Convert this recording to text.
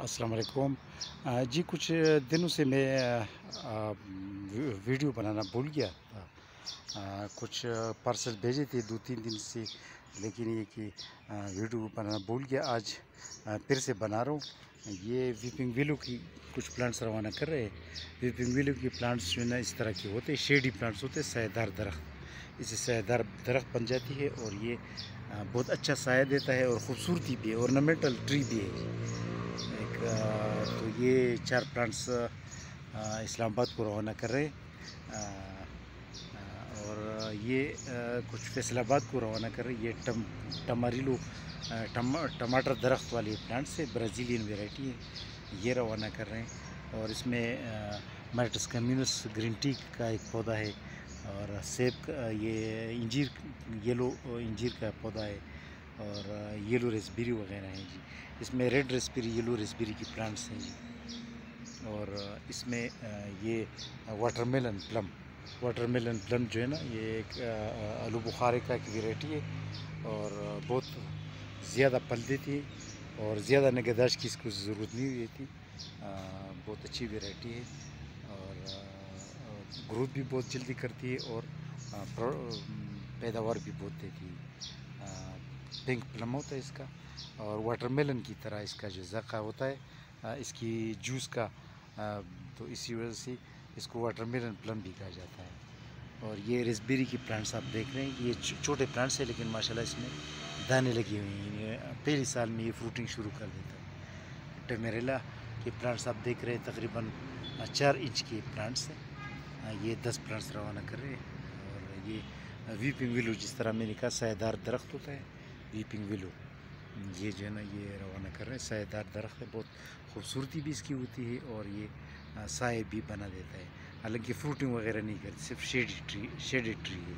अस्सलाम वालेकुम। जी कुछ दिनों से मैं वीडियो बनाना भूल गया था। कुछ पार्सल भेजे थे 2-3 दिन से, लेकिन ये कि वीडियो बनाना भूल गया। आज फिर से बना रहा हूँ। ये वीपिंग विलो की कुछ प्लांट्स रवाना कर रहे हैं। वीपिंग विलो की प्लांट्स जो है ना इस तरह के होते हैं, शेडी प्लांट्स होते हैं, सायेदार दरख्त। इससे सायेदार दरख्त बन जाती है और ये बहुत अच्छा साया देता है और ख़ूबसूरती भी है, ऑर्नामेंटल ट्री भी है। एक तो ये 4 प्लांट्स इस्लामाबाद को रवाना कर रहे हैं। और ये कुछ फैसलाबाद को रवाना कर रहे हैं। ये टमारिलो टमाटर दरख्त वाली प्लांट्स है, ब्राज़ीलियन वैरायटी है, ये रवाना कर रहे हैं। और इसमें माइटस कम्युनस ग्रीन टी का एक पौधा है, और सेब का ये इंजीर, येलो इंजीर का पौधा है, और येलो रेसबेरी वगैरह हैं जी। इसमें रेड रेसबेरी, येलो रेसबेरी की प्लांट्स हैं जी। और इसमें ये वाटरमेलन प्लम जो है ना, ये एक आलू बुखारे का एक वैरायटी है, और बहुत ज़्यादा फल देती है और ज़्यादा निगहदाश्त की इसको ज़रूरत नहीं होती। बहुत अच्छी वैरायटी है और ग्रोथ भी बहुत जल्दी करती है और पैदावार भी बहुत देती है। पिंक प्लम होता है इसका, और वाटरमेलन की तरह इसका जो ज़ाक़ा होता है इसकी जूस का, तो इसी वजह से इसको वाटरमेलन प्लम भी कहा जाता है। और ये रेसबेरी की प्लांट्स आप देख रहे हैं कि ये छोटे प्लांट्स हैं, लेकिन माशाल्लाह इसमें दाने लगी हुई हैं। पहले साल में ये फ्रूटिंग शुरू कर देता है। टमेरेला के प्लांट्स आप देख रहे हैं, तकरीबन 4 इंच के प्लांट्स हैं। ये 10 प्लांट्स रवाना कर रहे हैं। और ये वीपिंग विलो, जिस तरह मैंने कहा सायेदार दरख्त होता है, वीपिंग विलो ये जो है ना ये रवाना कर रहे हैं। सायेदार दरख्त है, बहुत खूबसूरती भी इसकी होती है और ये साए भी बना देता है। हालांकि फ्रूटिंग वगैरह नहीं करती, सिर्फ शेडेड ट्री है।